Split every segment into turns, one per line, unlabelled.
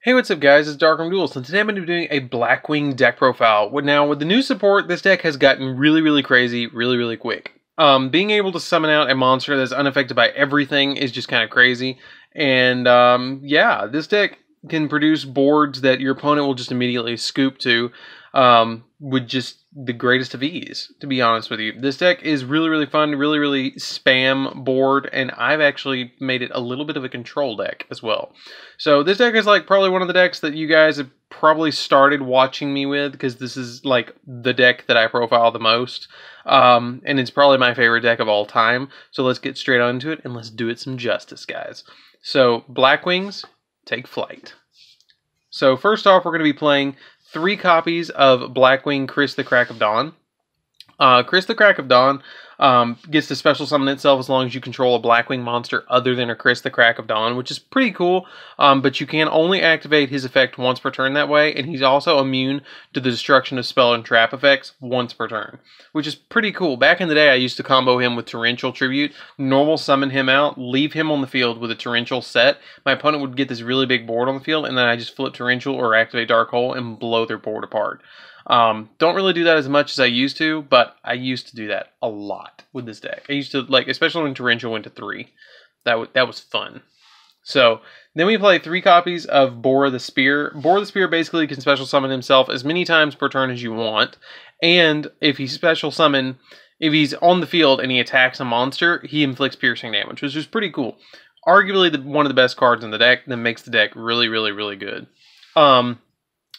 Hey, what's up guys, it's DarkArmedDuelist, and today I'm going to be doing a Blackwing deck profile. Now, with the new support, this deck has gotten really crazy, really quick. Being able to summon out a monster that's unaffected by everything is just kind of crazy. And yeah, this deck can produce boards that your opponent will just immediately scoop to with just the greatest of ease, to be honest with you. This deck is really fun, really spam board, and I've actually made it a little bit of a control deck as well. So this deck is like probably one of the decks that you guys have probably started watching me with, because this is like the deck that I profile the most. And it's probably my favorite deck of all time. So let's get straight onto it and let's do it some justice, guys. So Blackwings, take flight. So first off, we're going to be playing 3 copies of Blackwing Chris the Crack of Dawn. Chris the Crack of Dawn gets to special summon itself as long as you control a Blackwing monster other than a Chris the Crack of Dawn, which is pretty cool, but you can only activate his effect once per turn that way, and he's also immune to the destruction of spell and trap effects once per turn, which is pretty cool. Back in the day, I used to combo him with Torrential Tribute, normal summon him out, leave him on the field with a Torrential set. My opponent would get this really big board on the field, and then I just flip Torrential or activate Dark Hole and blow their board apart. Don't really do that as much as I used to, but I used to do that a lot with this deck. I used to, like, especially when Torrential went to 3. That was fun. So, then we play 3 copies of Bora the Spear. Bora the Spear basically can special summon himself as many times per turn as you want, and if he's on the field and he attacks a monster, he inflicts piercing damage, which is pretty cool. Arguably one of the best cards in the deck that makes the deck really good.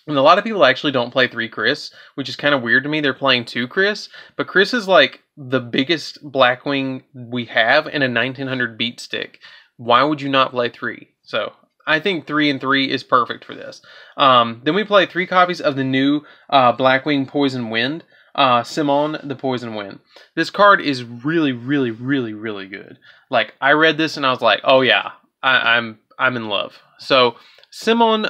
And a lot of people actually don't play 3 Chris, which is kind of weird to me. They're playing 2 Chris, but Chris is like the biggest Blackwing we have in a 1900 beat stick. Why would you not play 3? So I think 3 and 3 is perfect for this. Then we play 3 copies of the new Blackwing Poison Wind, Simon the Poison Wind. This card is really good. Like, I read this and I was like, oh yeah, I'm in love. So Simon,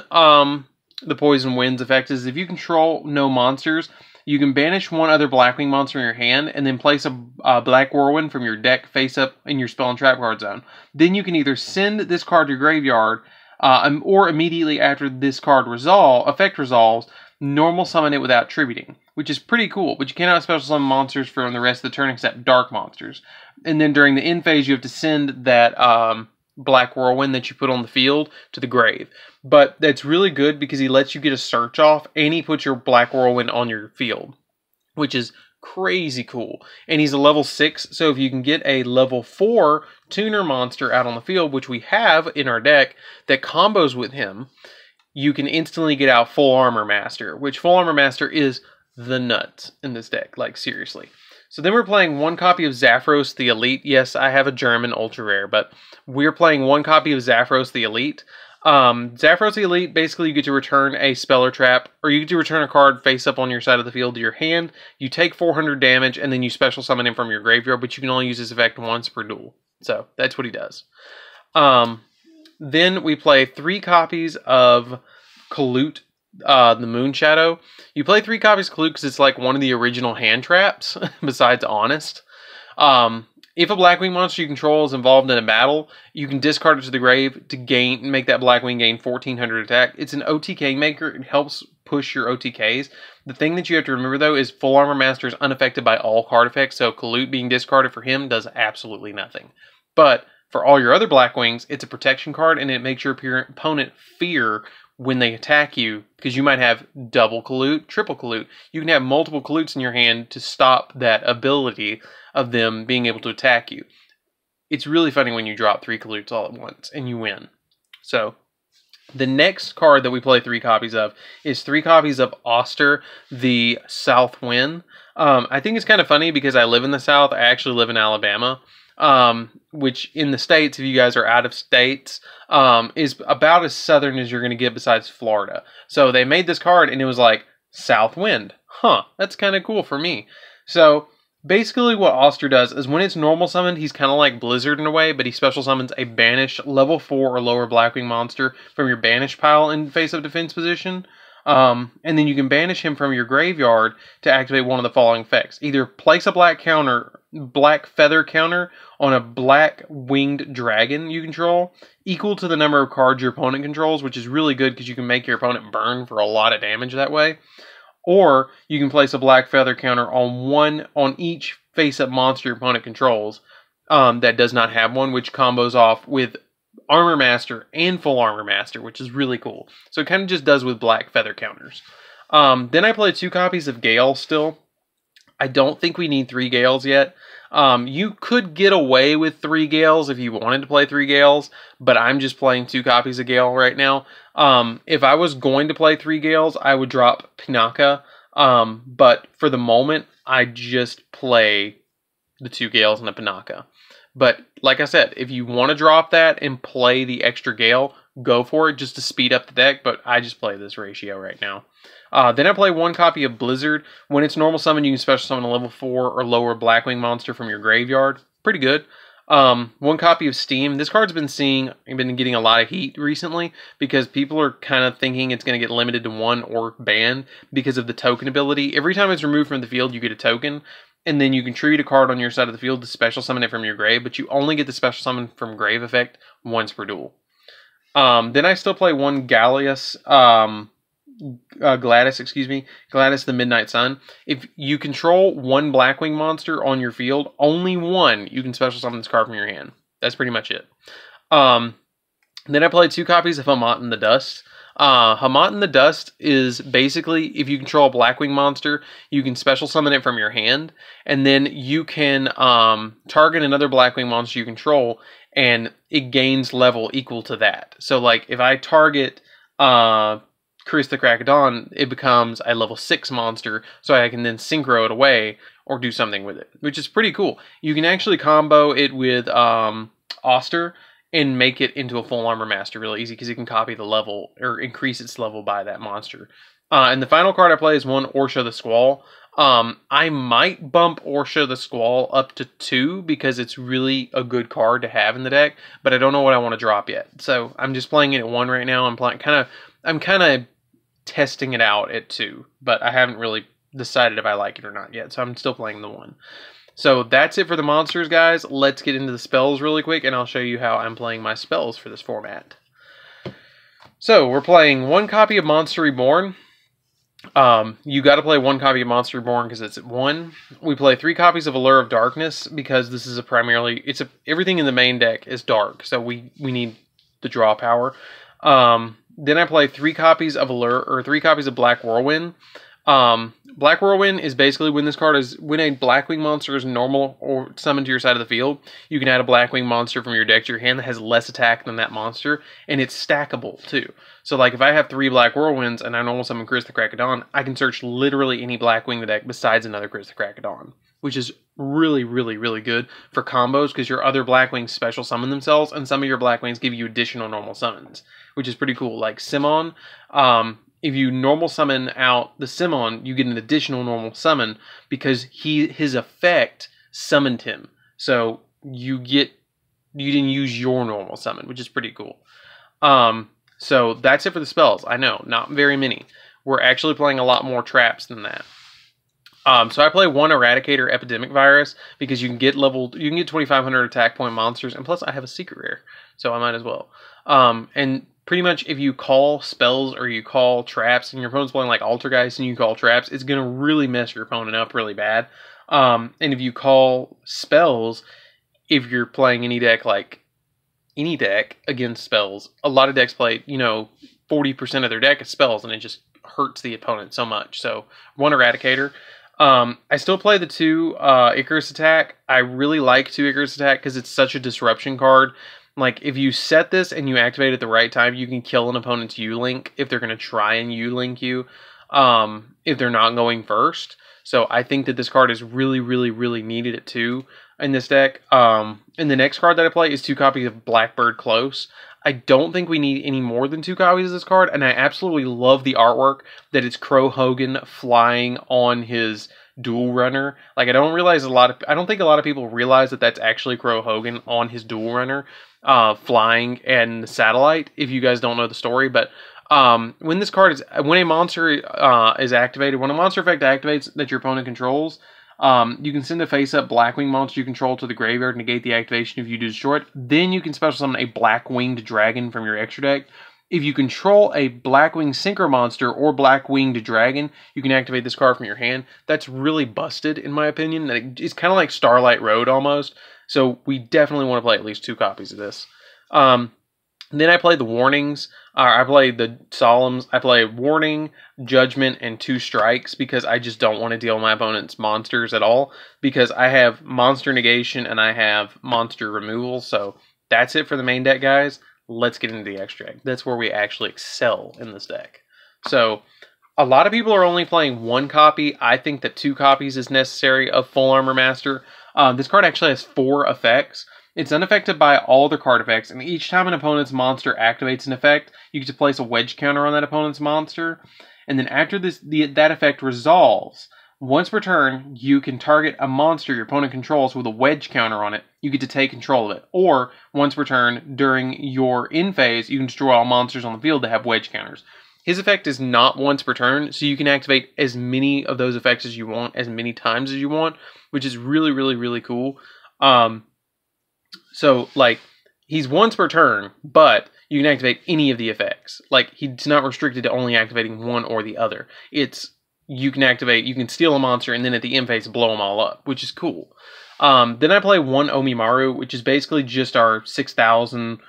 the Poison Wind's effect is if you control no monsters, you can banish one other Blackwing monster in your hand and then place a Black Whirlwind from your deck face up in your spell and trap card zone. Then you can either send this card to your graveyard or immediately after this card effect resolves, normal summon it without tributing, which is pretty cool, but you cannot special summon monsters from the rest of the turn except dark monsters. And then during the end phase, you have to send that Black Whirlwind that you put on the field to the grave. But that's really good because he lets you get a search off and he puts your Black Whirlwind on your field, which is crazy cool. And he's a level 6, so if you can get a level 4 tuner monster out on the field, which we have in our deck that combos with him, you can instantly get out Full Armor Master, which Full Armor Master is the nuts in this deck, like seriously. So then we're playing 1 copy of Zafros the Elite. Yes, I have a German ultra rare, but we're playing 1 copy of Zafros the Elite. Zafros the Elite, basically you get to return a spell or trap, or you get to return a card face up on your side of the field to your hand. You take 400 damage, and then you special summon him from your graveyard, but you can only use this effect once per duel. So that's what he does. Then we play 3 copies of Kalut, the Moon Shadow. You play 3 copies of Kalut because it's like one of the original hand traps, besides Honest. If a Blackwing monster you control is involved in a battle, you can discard it to the grave to make that Blackwing gain 1400 attack. It's an OTK maker. It helps push your OTKs. The thing that you have to remember, though, is Full Armor Master is unaffected by all card effects, so Kalut being discarded for him does absolutely nothing. But for all your other Blackwings, it's a protection card, and it makes your opponent fear when they attack you, because you might have double Kalut, triple Kalut. You can have multiple Kaluts in your hand to stop that ability of them being able to attack you. It's really funny when you drop 3 Kaluts all at once and you win. So the next card that we play 3 copies of is 3 copies of Oster the South Wind. I think it's kind of funny because I live in the South. I actually live in Alabama. Which in the States, if you guys are out of states, is about as southern as you're going to get besides Florida. So they made this card and it was like, South Wind. Huh, that's kind of cool for me. So basically what Oster does is when it's normal summoned, he's kind of like Blizzard in a way, but he special summons a banished level 4 or lower Blackwing monster from your banish pile in face-up defense position. And then you can banish him from your graveyard to activate one of the following effects. Either place a black counter black feather counter on a black winged dragon you control, equal to the number of cards your opponent controls, which is really good because you can make your opponent burn for a lot of damage that way. Or you can place a black feather counter on each face-up monster your opponent controls that does not have one, which combos off with Armor Master and Full Armor Master, which is really cool. So it kind of just does with black feather counters. Then I play 2 copies of Gale still. I don't think we need 3 Gales yet. You could get away with 3 Gales if you wanted to play 3 Gales, but I'm just playing 2 copies of Gale right now. If I was going to play 3 Gales, I would drop Pinaka, but for the moment, I just play the 2 Gales and the Pinaka. But like I said, if you want to drop that and play the extra Gale, go for it just to speed up the deck, but I just play this ratio right now. Then I play 1 copy of Blizzard. When it's normal summon, you can special summon a level 4 or lower Blackwing monster from your graveyard. Pretty good. 1 copy of Steam. This card's been getting a lot of heat recently because people are kind of thinking it's going to get limited to 1 or banned because of the token ability. Every time it's removed from the field, you get a token, and then you can treat a card on your side of the field to special summon it from your grave, but you only get the special summon from grave effect once per duel. Then I still play 1 Gladys, Gladys the Midnight Sun. If you control 1 Blackwing monster on your field, only 1, you can special summon this card from your hand. That's pretty much it. Then I played 2 copies of Hamat in the Dust. Hamat in the Dust is basically, if you control a Blackwing monster, you can special summon it from your hand, and then you can target another Blackwing monster you control, and it gains level equal to that. So, like, if I target Chris the Crack of Dawn, it becomes a level 6 monster, so I can then synchro it away or do something with it, which is pretty cool. You can actually combo it with Oster and make it into a Full Armor Master really easy because you can copy the level or increase its level by that monster. And the final card I play is 1 Orsha the Squall. I might bump Orsha the Squall up to 2 because it's really a good card to have in the deck, but I don't know what I want to drop yet. So I'm just playing it at 1 right now. I'm kind of testing it out at 2, but I haven't really decided if I like it or not yet. So I'm still playing the 1. So that's it for the monsters, guys. Let's get into the spells really quick, and I'll show you how I'm playing my spells for this format. So we're playing 1 copy of Monster Reborn. You got to play 1 copy of Monster Reborn because it's at 1. We play 3 copies of Allure of Darkness because this is everything in the main deck is dark, so we need the draw power. Then I play 3 copies of Allure, 3 copies of Black Whirlwind. Black Whirlwind is basically when a Blackwing monster is normal or summoned to your side of the field, you can add a Blackwing monster from your deck to your hand that has less attack than that monster, and it's stackable too. So like if I have 3 Black Whirlwinds and I normal summon Chris the Crack of Dawn, I can search literally any Blackwing in the deck besides another Chris the Crack of Dawn, which is really, really, really good for combos because your other Blackwings special summon themselves, and some of your Blackwings give you additional normal summons, which is pretty cool. Like Simon, if you normal summon out the Simon, you get an additional normal summon because his effect summoned him. So you didn't use your normal summon, which is pretty cool. So that's it for the spells. I know, not very many. We're actually playing a lot more traps than that. So I play 1 Eradicator Epidemic Virus because you can get 2,500 attack point monsters, and plus I have a secret rare, so I might as well. And pretty much if you call spells or you call traps and your opponent's playing like Altergeist and you call traps, it's going to really mess your opponent up really bad. And if you call spells, if you're playing any deck against spells, a lot of decks play, 40% of their deck is spells, and it just hurts the opponent so much. So 1 Eradicator. I still play the 2 Icarus Attack. I really like 2 Icarus Attack because it's such a disruption card. Like, if you set this and you activate it at the right time, you can kill an opponent's U-Link if they're going to try and U-Link you, if they're not going first. So I think that this card is really, really, really needed at 2 in this deck. And the next card that I play is 2 copies of Blackbird Close. I don't think we need any more than 2 copies of this card, and I absolutely love the artwork that it's Crow Hogan flying on his dual runner. Like, I don't think a lot of people realize that that's actually Crow Hogan on his dual runner, flying and the satellite, if you guys don't know the story. But when a monster is activated, when a monster effect activates that your opponent controls, You can send a face-up Blackwing monster you control to the graveyard, negate the activation if you do destroy it. Then you can special summon a Blackwinged dragon from your extra deck. If you control a Blackwing Synchro monster or Blackwinged dragon, you can activate this card from your hand. That's really busted, in my opinion. It's kind of like Starlight Road almost. So we definitely want to play at least 2 copies of this. Then I play the warnings. I play the solemns. I play warning, judgment, and 2 strikes because I just don't want to deal with my opponent's monsters at all. Because I have monster negation and I have monster removal. So that's it for the main deck, guys. Let's get into the extract. That's where we actually excel in this deck. So a lot of people are only playing 1 copy. I think that 2 copies is necessary of Full Armor Master. This card actually has 4 effects. It's unaffected by all other card effects, and each time an opponent's monster activates an effect, you get to place a wedge counter on that opponent's monster. And then after that effect resolves, once per turn, you can target a monster your opponent controls with a wedge counter on it. You get to take control of it. Or, once per turn, during your end phase, you can destroy all monsters on the field that have wedge counters. His effect is not once per turn, so you can activate as many of those effects as you want, as many times as you want, which is really, really, really cool. So, like, he's once per turn, but you can activate any of the effects. Like, he's not restricted to only activating one or the other. You can steal a monster, and then at the end phase, blow them all up, which is cool. Then I play 1 Omimaru, which is basically just our 6,000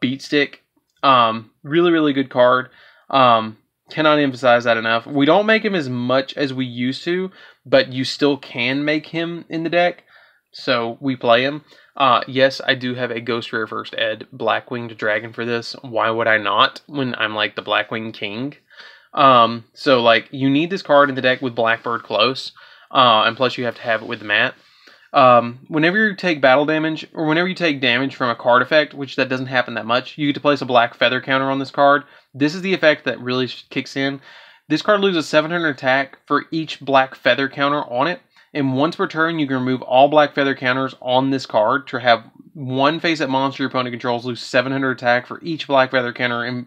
beat stick. Really, really good card. Cannot emphasize that enough. We don't make him as much as we used to, but you still can make him in the deck. So we play him. Yes, I do have a Ghost Rare First Ed Blackwinged Dragon for this. Why would I not when I'm like the Blackwing King? So like you need this card in the deck with Blackbird close. And plus you have to have it with the mat. Whenever you take battle damage, or whenever you take damage from a card effect, which that doesn't happen that much, you get to place a black feather counter on this card. This is the effect that really kicks in. This card loses 700 attack for each black feather counter on it. And once per turn, you can remove all black feather counters on this card to have 1 face-up monster your opponent controls lose 700 attack for each black feather counter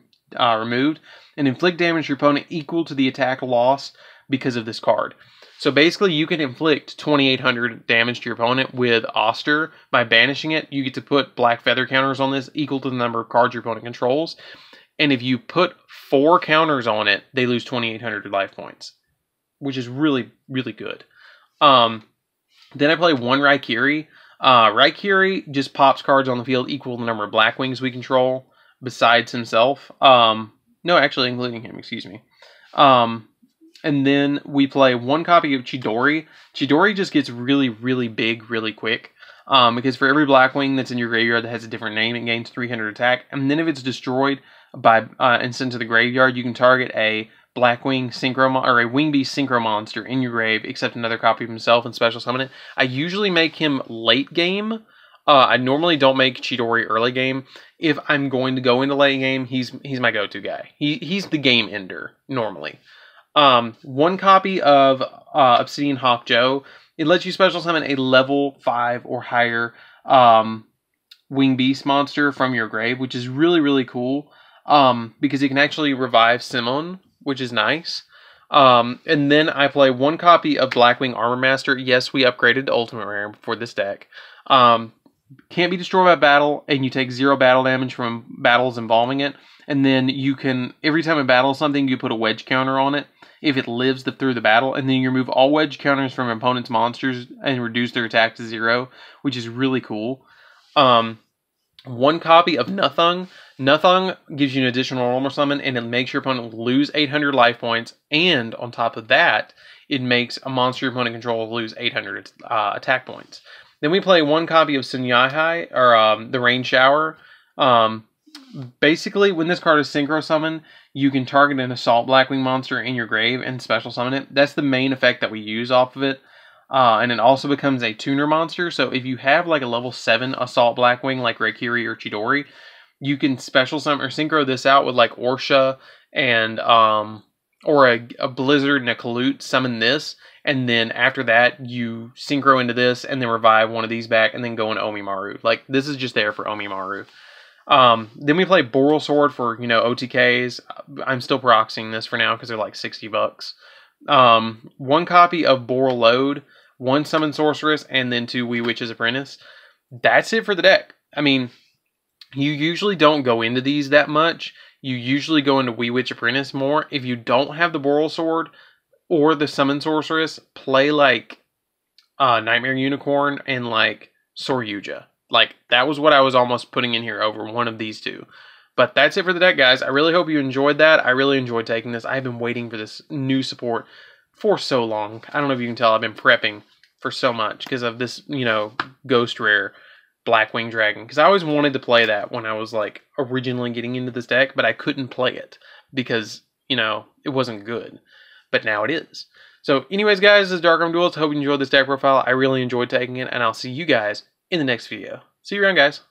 removed, and inflict damage to your opponent equal to the attack lost because of this card. So basically, you can inflict 2,800 damage to your opponent with Oster. By banishing it, you get to put black feather counters on this equal to the number of cards your opponent controls. And if you put 4 counters on it, they lose 2,800 life points, which is really, really good. Then I play 1 Raikiri. Raikiri just pops cards on the field equal to the number of Blackwings we control, besides himself. No, actually, including him, excuse me. And then we play 1 copy of Chidori. Chidori just gets really, really big really quick. Because for every Blackwing that's in your graveyard that has a different name, it gains 300 attack. And then if it's destroyed by and sent to the graveyard, you can target a Blackwing Synchro or a Wingbeast Synchro monster in your grave, except another copy of himself, and special summon it. I usually make him late game. I normally don't make Chidori early game. If I'm going to go into late game, he's my go-to guy. He's the game ender normally. 1 copy of Obsidian Hawk Joe. It lets you special summon a level 5 or higher Wingbeast monster from your grave, which is really, really cool. Because it can actually revive Simon, which is nice. And then I play 1 copy of Blackwing Armor Master. Yes, we upgraded to Ultimate Rare for this deck. Can't be destroyed by battle, and you take 0 battle damage from battles involving it. And then you can, every time it battles something, you put a wedge counter on it if it lives through the battle. And then you remove all wedge counters from opponent's monsters and reduce their attack to 0, which is really cool. 1 copy of Nuthung. Nuthung gives you an additional normal summon, and it makes your opponent lose 800 life points. And on top of that, it makes a monster your opponent controls lose 800 attack points. Then we play 1 copy of Sunyahai, or the Rain Shower. Basically, when this card is Synchro Summon, you can target an Assault Blackwing monster in your grave and special summon it. That's the main effect that we use off of it. And it also becomes a tuner monster. So if you have like a level 7 Assault Blackwing like Raikiri or Chidori, you can special summon or synchro this out with like Orsha and or a Blizzard and a Kalut, summon this, and then after that you synchro into this and then revive one of these back and then go into Omimaru. Like this is just there for Omimaru. Then we play Boral Sword for, you know, OTKs. I'm still proxying this for now because they're like $60. 1 copy of Boral Load. 1 Summon Sorceress, and then 2 Wee Witch's Apprentice. That's it for the deck. I mean, you usually don't go into these that much. You usually go into Wee Witch Apprentice more. If you don't have the Boral Sword or the Summon Sorceress, play like Nightmare Unicorn and like Yugioh. Like, that was what I was almost putting in here over one of these two. But that's it for the deck, guys. I really hope you enjoyed that. I really enjoyed taking this. I've been waiting for this new support for so long. I don't know if you can tell, I've been prepping for so much because of this, you know, Ghost Rare Blackwing Dragon. Because I always wanted to play that when I was, like, originally getting into this deck, but I couldn't play it because, you know, it wasn't good. But now it is. So, anyways, guys, this is DarkArmedDuelist. Hope you enjoyed this deck profile. I really enjoyed taking it, and I'll see you guys in the next video. See you around, guys.